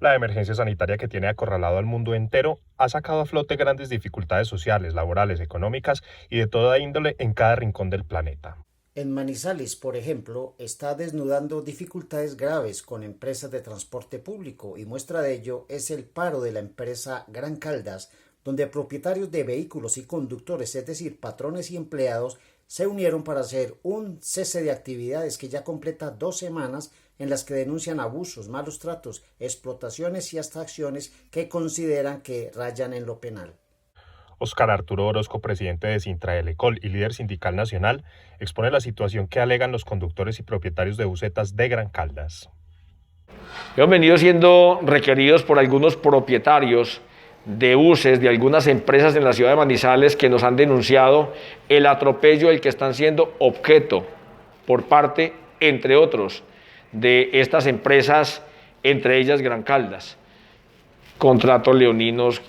La emergencia sanitaria que tiene acorralado al mundo entero ha sacado a flote grandes dificultades sociales, laborales, económicas y de toda índole en cada rincón del planeta. En Manizales, por ejemplo, está desnudando dificultades graves con empresas de transporte público y muestra de ello es el paro de la empresa Gran Caldas, donde propietarios de vehículos y conductores, es decir, patrones y empleados, se unieron para hacer un cese de actividades que ya completa 2 semanas en las que denuncian abusos, malos tratos, explotaciones y hasta acciones que consideran que rayan en lo penal. Óscar Arturo Orozco, presidente de Sintraelecol y líder sindical nacional, expone la situación que alegan los conductores y propietarios de busetas de Gran Caldas. Hemos venido siendo requeridos por algunos propietarios de buses de algunas empresas en la ciudad de Manizales que nos han denunciado el atropello del que están siendo objeto por parte, entre otros, de estas empresas, entre ellas Gran Caldas. Contratos leoninos,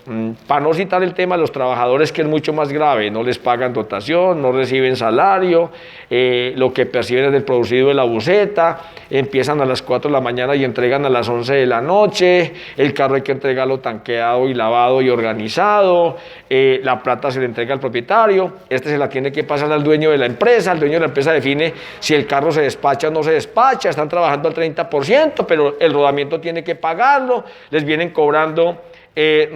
para no citar el tema de los trabajadores, que es mucho más grave, no les pagan dotación, no reciben salario, lo que perciben es del producido de la buseta, empiezan a las 4 de la mañana y entregan a las 11 de la noche, el carro hay que entregarlo tanqueado y lavado y organizado, la plata se le entrega al propietario, este se la tiene que pasar al dueño de la empresa, el dueño de la empresa define si el carro se despacha o no se despacha, están trabajando al 30%, pero el rodamiento tiene que pagarlo, les vienen cobrando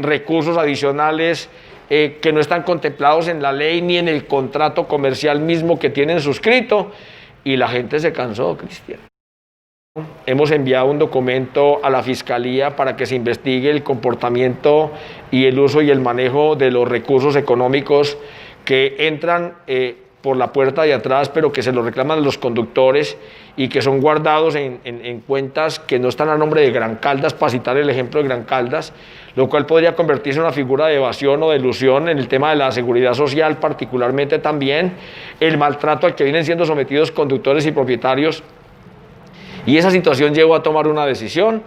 recursos adicionales que no están contemplados en la ley ni en el contrato comercial mismo que tienen suscrito, y la gente se cansó, Cristian. Hemos enviado un documento a la Fiscalía para que se investigue el comportamiento y el uso y el manejo de los recursos económicos que entran por la puerta de atrás, pero que se los reclaman los conductores y que son guardados en cuentas que no están a nombre de Gran Caldas, para citar el ejemplo de Gran Caldas, lo cual podría convertirse en una figura de evasión o de ilusión en el tema de la seguridad social, particularmente también el maltrato al que vienen siendo sometidos conductores y propietarios. Y esa situación llevó a tomar una decisión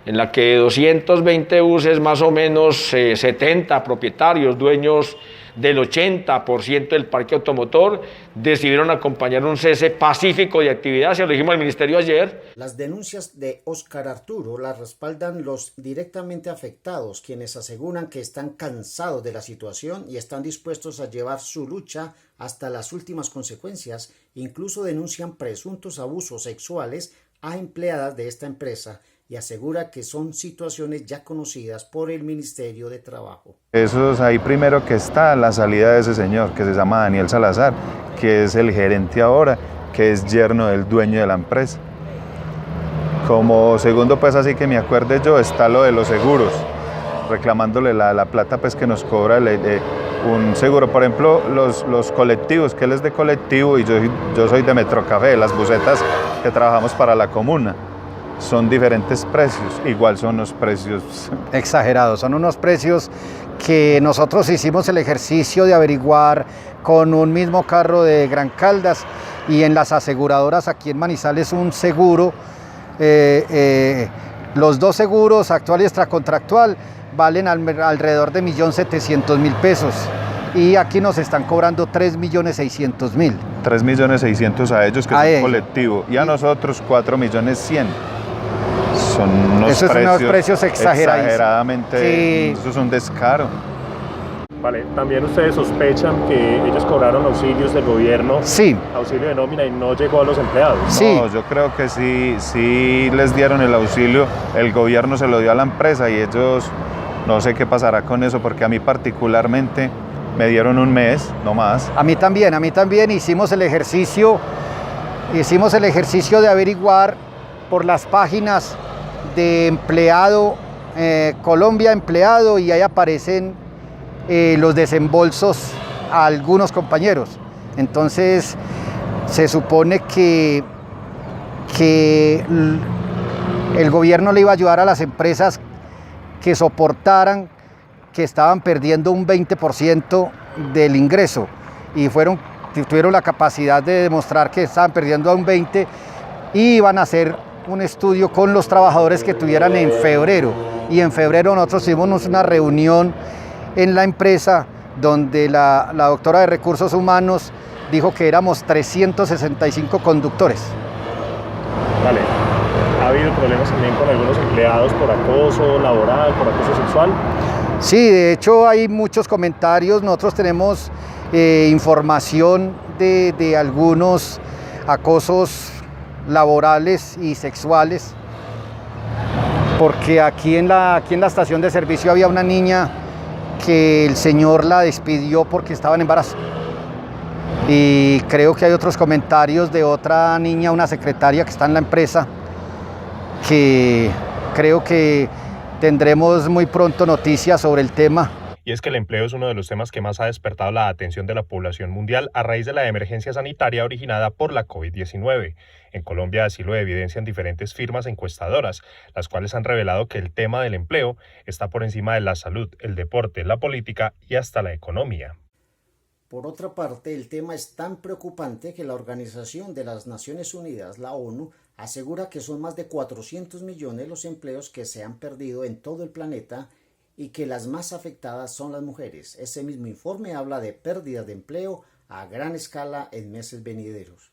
en la que 220 buses, más o menos 70 propietarios, dueños del 80% del parque automotor, decidieron acompañar un cese pacífico de actividad, se lo dijimos al ministerio ayer. Las denuncias de Óscar Arturo las respaldan los directamente afectados, quienes aseguran que están cansados de la situación y están dispuestos a llevar su lucha hasta las últimas consecuencias. Incluso denuncian presuntos abusos sexuales a empleadas de esta empresa y asegura que son situaciones ya conocidas por el Ministerio de Trabajo. Eso es ahí primero que está la salida de ese señor, que se llama Daniel Salazar, que es el gerente ahora, que es yerno del dueño de la empresa. Como segundo, pues así que me acuerde yo, está lo de los seguros, reclamándole la plata pues que nos cobra un seguro. Por ejemplo, los colectivos, que él es de colectivo y yo soy de Metrocafé, las busetas que trabajamos para la comuna. Son diferentes precios, igual son los precios exagerados, son unos precios que nosotros hicimos el ejercicio de averiguar con un mismo carro de Gran Caldas, y en las aseguradoras aquí en Manizales un seguro, los dos seguros, actual y extracontractual, valen alrededor de 1.700.000 pesos. Y aquí nos están cobrando 3.600.000. 3.600.000 a ellos, que son colectivo, y a nosotros 4.100.000. Son unos precios exageradamente, sí. Eso es un descaro. Vale, también ustedes sospechan que ellos cobraron auxilios del gobierno, sí, auxilio de nómina, y no llegó a los empleados. Sí. No, yo creo que sí les dieron el auxilio, el gobierno se lo dio a la empresa y ellos, no sé qué pasará con eso, porque a mí particularmente me dieron un mes, no más. A mí también hicimos el ejercicio de averiguar por las páginas de empleado, Colombia Empleado, y ahí aparecen los desembolsos a algunos compañeros. Entonces se supone que el gobierno le iba a ayudar a las empresas que soportaran que estaban perdiendo un 20% del ingreso, y tuvieron la capacidad de demostrar que estaban perdiendo a un 20%, y iban a hacer un estudio con los trabajadores que tuvieran en febrero. Y en febrero nosotros tuvimos una reunión en la empresa donde la doctora de Recursos Humanos dijo que éramos 365 conductores. Vale. habido problemas también con algunos empleados por acoso laboral, por acoso sexual. Sí, de hecho hay muchos comentarios. Nosotros tenemos información de algunos acosos laborales y sexuales, porque aquí en la estación de servicio había una niña que el señor la despidió porque estaba en embarazo. Y creo que hay otros comentarios de otra niña, una secretaria que está en la empresa, que creo que tendremos muy pronto noticias sobre el tema. Y es que el empleo es uno de los temas que más ha despertado la atención de la población mundial a raíz de la emergencia sanitaria originada por la COVID-19. En Colombia así lo evidencian diferentes firmas encuestadoras, las cuales han revelado que el tema del empleo está por encima de la salud, el deporte, la política y hasta la economía. Por otra parte, el tema es tan preocupante que la Organización de las Naciones Unidas, la ONU, asegura que son más de 400 millones los empleos que se han perdido en todo el planeta y que las más afectadas son las mujeres. Ese mismo informe habla de pérdidas de empleo a gran escala en meses venideros.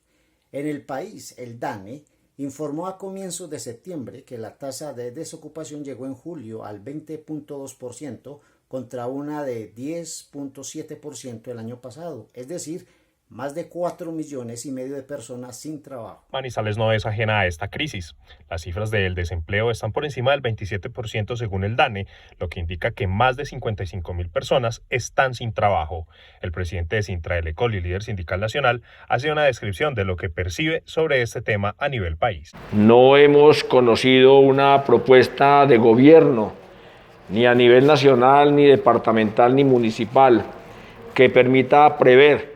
En el país, el DANE informó a comienzos de septiembre que la tasa de desocupación llegó en julio al 20.2%, contra una de 10.7% el año pasado, es decir, más de 4,5 millones de personas sin trabajo. Manizales no es ajena a esta crisis. Las cifras del desempleo están por encima del 27% según el DANE, lo que indica que más de 55.000 personas están sin trabajo. El presidente de Sintraelecol y líder sindical nacional hace una descripción de lo que percibe sobre este tema a nivel país. No hemos conocido una propuesta de gobierno, ni a nivel nacional, ni departamental, ni municipal, que permita prever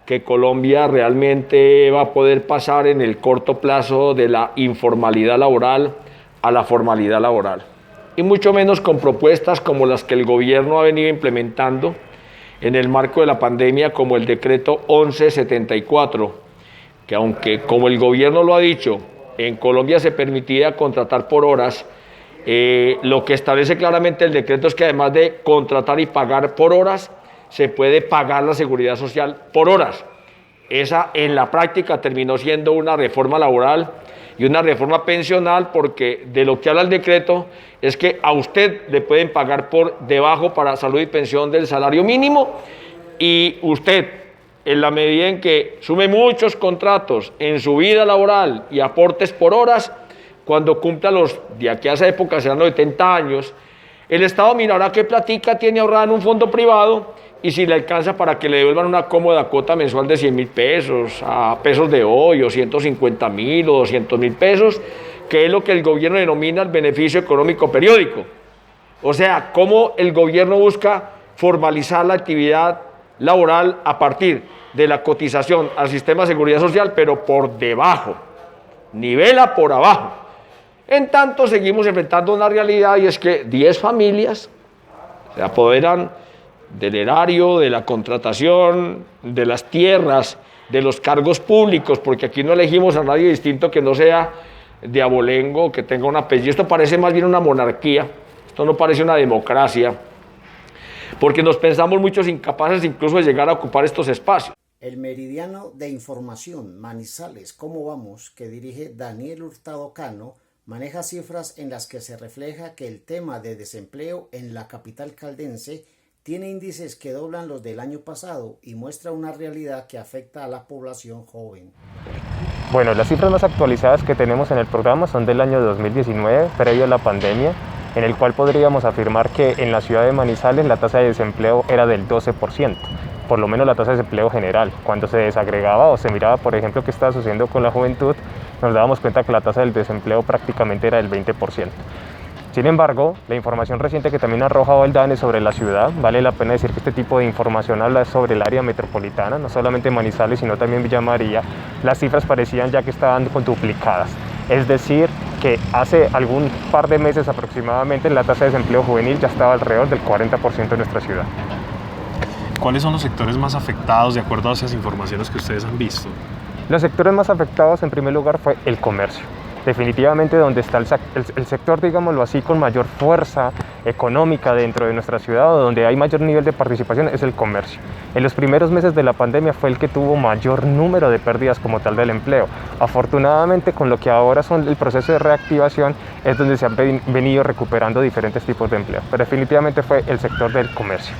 que Colombia realmente va a poder pasar en el corto plazo de la informalidad laboral a la formalidad laboral. Y mucho menos con propuestas como las que el gobierno ha venido implementando en el marco de la pandemia, como el decreto 1174, que aunque, como el gobierno lo ha dicho, en Colombia se permitía contratar por horas, lo que establece claramente el decreto es que además de contratar y pagar por horas, se puede pagar la seguridad social por horas. Esa en la práctica terminó siendo una reforma laboral y una reforma pensional, porque de lo que habla el decreto es que a usted le pueden pagar por debajo para salud y pensión del salario mínimo, y usted, en la medida en que sume muchos contratos en su vida laboral y aportes por horas, cuando cumpla los, de aquí a esa época serán los 70 años, el Estado mirará qué platica tiene ahorrada en un fondo privado y si le alcanza para que le devuelvan una cómoda cuota mensual de 100.000 pesos, a pesos de hoy, o 150.000 o 200.000 pesos, que es lo que el gobierno denomina el beneficio económico periódico. O sea, cómo el gobierno busca formalizar la actividad laboral a partir de la cotización al sistema de seguridad social, pero por debajo, nivela por abajo. En tanto, seguimos enfrentando una realidad, y es que 10 familias se apoderan del erario, de la contratación, de las tierras, de los cargos públicos, porque aquí no elegimos a nadie distinto que no sea de abolengo, que tenga un apellido. Esto parece más bien una monarquía, esto no parece una democracia, porque nos pensamos muchos incapaces incluso de llegar a ocupar estos espacios. El meridiano de información Manizales, ¿cómo vamos?, que dirige Daniel Hurtado Cano, maneja cifras en las que se refleja que el tema de desempleo en la capital caldense tiene índices que doblan los del año pasado y muestra una realidad que afecta a la población joven. Bueno, las cifras más actualizadas que tenemos en el programa son del año 2019, previo a la pandemia, en el cual podríamos afirmar que en la ciudad de Manizales la tasa de desempleo era del 12%, por lo menos la tasa de desempleo general. Cuando se desagregaba o se miraba, por ejemplo, qué estaba sucediendo con la juventud, nos dábamos cuenta que la tasa del desempleo prácticamente era del 20%. Sin embargo, la información reciente que también ha arrojado el DANE sobre la ciudad, vale la pena decir que este tipo de información habla sobre el área metropolitana, no solamente Manizales, sino también Villa María. Las cifras parecían ya que estaban cuadruplicadas. Es decir, que hace algún par de meses aproximadamente la tasa de desempleo juvenil ya estaba alrededor del 40% en nuestra ciudad. ¿Cuáles son los sectores más afectados de acuerdo a esas informaciones que ustedes han visto? Los sectores más afectados en primer lugar fue el comercio. Definitivamente donde está el sector, digámoslo así, con mayor fuerza económica dentro de nuestra ciudad, o donde hay mayor nivel de participación, es el comercio. En los primeros meses de la pandemia fue el que tuvo mayor número de pérdidas como tal del empleo. Afortunadamente, con lo que ahora son el proceso de reactivación, es donde se han venido recuperando diferentes tipos de empleo, pero definitivamente fue el sector del comercio.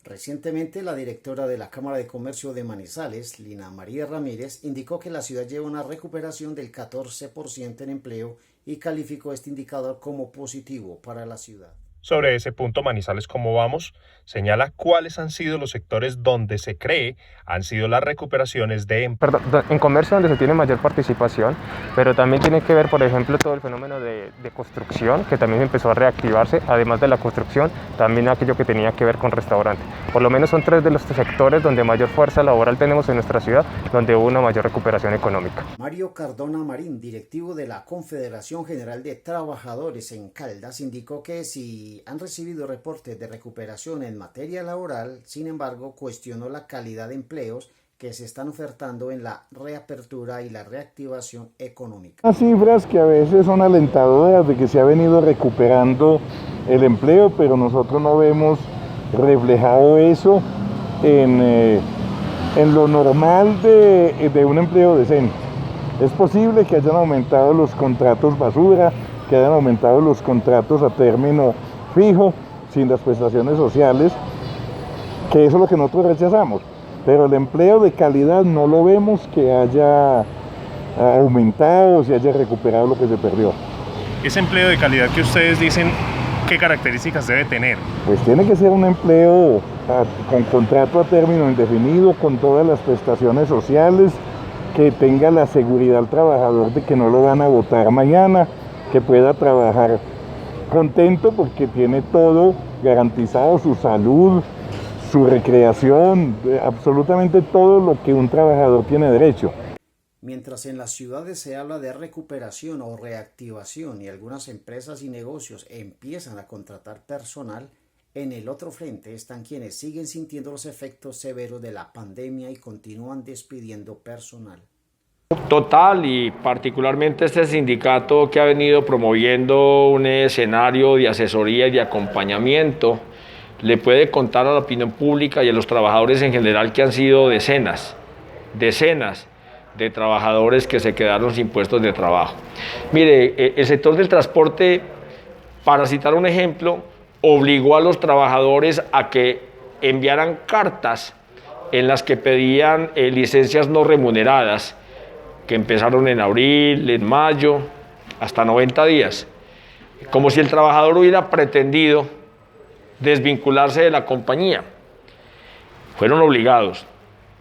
Recientemente, la directora de la Cámara de Comercio de Manizales, Lina María Ramírez, indicó que la ciudad lleva una recuperación del 14% en empleo y calificó este indicador como positivo para la ciudad. Sobre ese punto, Manizales ¿Cómo vamos? Señala cuáles han sido los sectores donde se cree han sido las recuperaciones de empleo. En comercio donde se tiene mayor participación, pero también tiene que ver, por ejemplo, todo el fenómeno de construcción, que también empezó a reactivarse, además de la construcción, también aquello que tenía que ver con restaurante. Por lo menos son 3 de los sectores donde mayor fuerza laboral tenemos en nuestra ciudad, donde hubo una mayor recuperación económica. Mario Cardona Marín, directivo de la Confederación General de Trabajadores en Caldas, indicó que si han recibido reportes de recuperación en materia laboral, sin embargo, cuestionó la calidad de empleos que se están ofertando en la reapertura y la reactivación económica. Las cifras que a veces son alentadoras de que se ha venido recuperando el empleo, pero nosotros no vemos reflejado eso en lo normal de un empleo decente. Es posible que hayan aumentado los contratos basura, que hayan aumentado los contratos a término fijo, sin las prestaciones sociales, que eso es lo que nosotros rechazamos. Pero el empleo de calidad no lo vemos que haya aumentado, se haya recuperado lo que se perdió. Ese empleo de calidad que ustedes dicen, ¿qué características debe tener? Pues tiene que ser un empleo con contrato a término indefinido, con todas las prestaciones sociales, que tenga la seguridad al trabajador de que no lo van a botar mañana, que pueda trabajar contento porque tiene todo garantizado, su salud, su recreación, absolutamente todo lo que un trabajador tiene derecho. Mientras en las ciudades se habla de recuperación o reactivación y algunas empresas y negocios empiezan a contratar personal, en el otro frente están quienes siguen sintiendo los efectos severos de la pandemia y continúan despidiendo personal. Total, y particularmente este sindicato que ha venido promoviendo un escenario de asesoría y de acompañamiento, le puede contar a la opinión pública y a los trabajadores en general que han sido decenas de trabajadores que se quedaron sin puestos de trabajo. Mire, el sector del transporte, para citar un ejemplo, obligó a los trabajadores a que enviaran cartas en las que pedían licencias no remuneradas, que empezaron en abril, en mayo, hasta 90 días, como si el trabajador hubiera pretendido desvincularse de la compañía. Fueron obligados,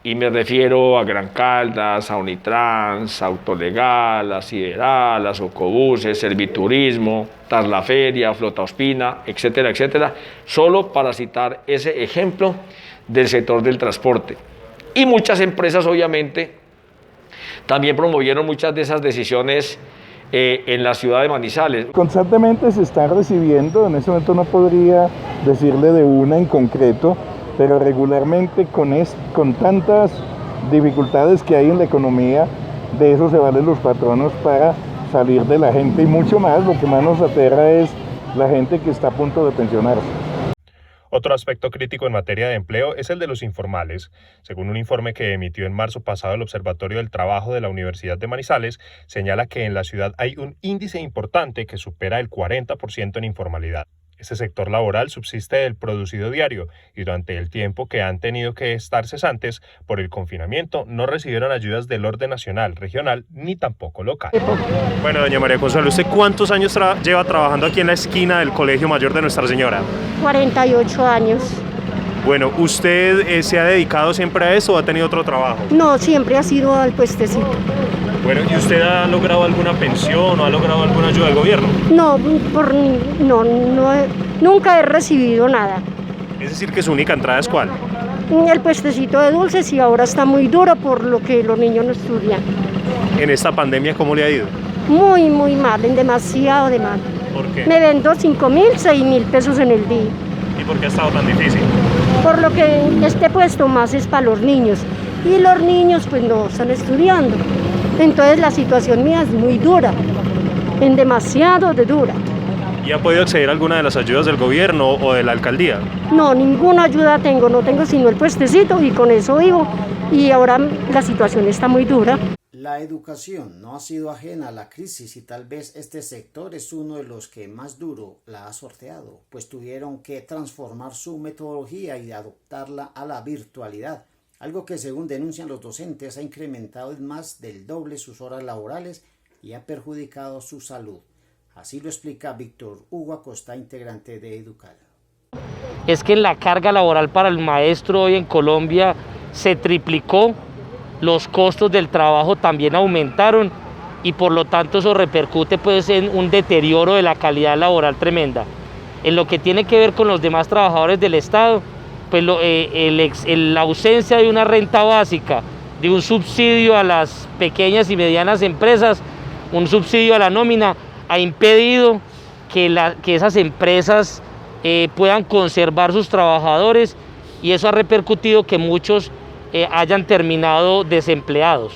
y me refiero a Gran Caldas, a Unitrans, a Autolegal, a Sideral, a Socobuses, Serviturismo, Tarlaferia, Flota Ospina, etcétera, etcétera, solo para citar ese ejemplo del sector del transporte. Y muchas empresas, obviamente, también promovieron muchas de esas decisiones en la ciudad de Manizales. Constantemente se están recibiendo, en este momento no podría decirle de una en concreto, pero regularmente con tantas dificultades que hay en la economía, de eso se valen los patronos para salir de la gente y mucho más. Lo que más nos aterra es la gente que está a punto de pensionarse. Otro aspecto crítico en materia de empleo es el de los informales. Según un informe que emitió en marzo pasado el Observatorio del Trabajo de la Universidad de Manizales, señala que en la ciudad hay un índice importante que supera el 40% en informalidad. Este sector laboral subsiste del producido diario y durante el tiempo que han tenido que estar cesantes por el confinamiento no recibieron ayudas del orden nacional, regional ni tampoco local. Bueno, doña María Consuelo, ¿usted cuántos años lleva trabajando aquí en la esquina del Colegio Mayor de Nuestra Señora? 48 años. Bueno, ¿usted se ha dedicado siempre a eso o ha tenido otro trabajo? No, siempre ha sido al puestecito. Bueno, ¿y usted ha logrado alguna pensión o ha logrado alguna ayuda del gobierno? No, nunca he recibido nada. Es decir, que su única entrada es ¿cuál? El puestecito de dulces y ahora está muy duro por lo que los niños no estudian. ¿En esta pandemia cómo le ha ido? Muy, muy mal, demasiado de mal. ¿Por qué? Me vendo 5.000, 6.000 pesos en el día. ¿Y por qué ha estado tan difícil? Por lo que este puesto más es para los niños. Y los niños pues no están estudiando. Entonces la situación mía es muy dura, en demasiado de dura. ¿Y ha podido acceder a alguna de las ayudas del gobierno o de la alcaldía? No, ninguna ayuda tengo, no tengo sino el puestecito y con eso vivo. Y ahora la situación está muy dura. La educación no ha sido ajena a la crisis y tal vez este sector es uno de los que más duro la ha sorteado, pues tuvieron que transformar su metodología y adoptarla a la virtualidad, algo que según denuncian los docentes ha incrementado en más del doble sus horas laborales y ha perjudicado su salud. Así lo explica Víctor Hugo Acosta, integrante de Educal. Es que la carga laboral para el maestro hoy en Colombia se triplicó, los costos del trabajo también aumentaron y por lo tanto eso repercute pues en un deterioro de la calidad laboral tremenda. En lo que tiene que ver con los demás trabajadores del Estado, pues la ausencia de una renta básica, de un subsidio a las pequeñas y medianas empresas, un subsidio a la nómina, ha impedido que esas empresas puedan conservar sus trabajadores y eso ha repercutido que muchos hayan terminado desempleados.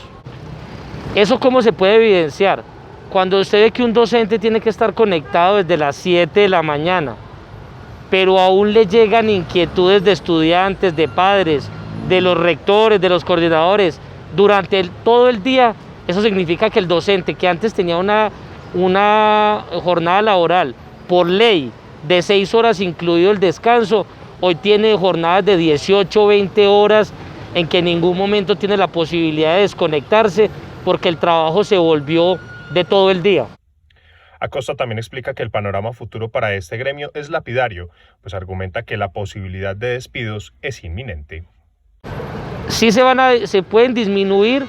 ¿Eso cómo se puede evidenciar? Cuando usted ve que un docente tiene que estar conectado desde las 7 de la mañana, pero aún le llegan inquietudes de estudiantes, de padres, de los rectores, de los coordinadores, durante todo el día, eso significa que el docente que antes tenía una jornada laboral por ley de 6 horas incluido el descanso, hoy tiene jornadas de 18 o 20 horas en que en ningún momento tiene la posibilidad de desconectarse porque el trabajo se volvió de todo el día. Acosta también explica que el panorama futuro para este gremio es lapidario, pues argumenta que la posibilidad de despidos es inminente. Sí se pueden disminuir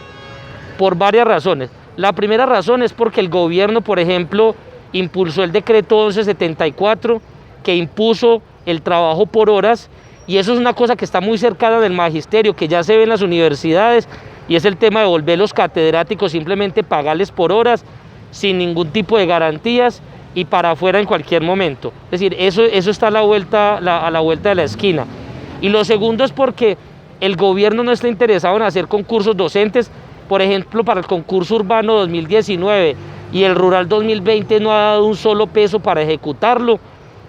por varias razones. La primera razón es porque el gobierno, por ejemplo, impulsó el decreto 1174 que impuso el trabajo por horas y eso es una cosa que está muy cercana del magisterio, que ya se ve en las universidades y es el tema de volver los catedráticos simplemente pagarles por horas sin ningún tipo de garantías y para afuera en cualquier momento. Es decir, eso está a la vuelta de la esquina. Y lo segundo es porque el gobierno no está interesado en hacer concursos docentes, por ejemplo, para el concurso urbano 2019 y el rural 2020 no ha dado un solo peso para ejecutarlo.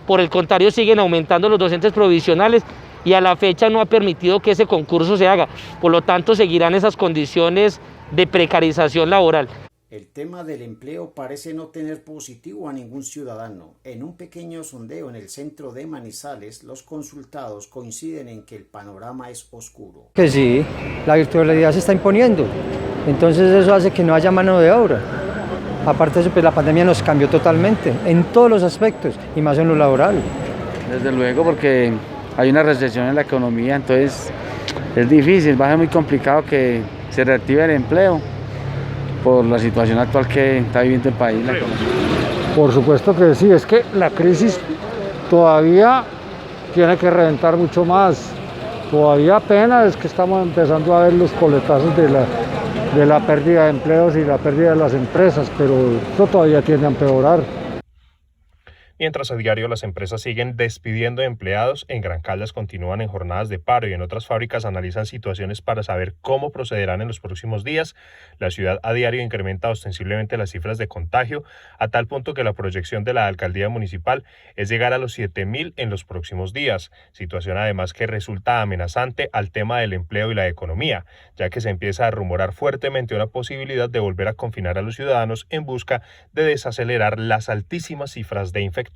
Por el contrario, siguen aumentando los docentes provisionales y a la fecha no ha permitido que ese concurso se haga. Por lo tanto, seguirán esas condiciones de precarización laboral. El tema del empleo parece no tener positivo a ningún ciudadano. En un pequeño sondeo en el centro de Manizales, los consultados coinciden en que el panorama es oscuro. Que sí, la virtualidad se está imponiendo, entonces eso hace que no haya mano de obra. Aparte de eso, pues la pandemia nos cambió totalmente, en todos los aspectos, y más en lo laboral. Desde luego, porque hay una recesión en la economía, entonces es difícil, va a ser muy complicado que se reactive el empleo por la situación actual que está viviendo el país. Por supuesto que sí, es que la crisis todavía tiene que reventar mucho más. Todavía apenas es que estamos empezando a ver los coletazos de la pérdida de empleos y la pérdida de las empresas, pero esto todavía tiende a empeorar. Mientras a diario las empresas siguen despidiendo empleados, en Gran Caldas continúan en jornadas de paro y en otras fábricas analizan situaciones para saber cómo procederán en los próximos días. La ciudad a diario incrementa ostensiblemente las cifras de contagio, a tal punto que la proyección de la alcaldía municipal es llegar a los 7.000 en los próximos días, situación además que resulta amenazante al tema del empleo y la economía, ya que se empieza a rumorar fuertemente una posibilidad de volver a confinar a los ciudadanos en busca de desacelerar las altísimas cifras de infectados.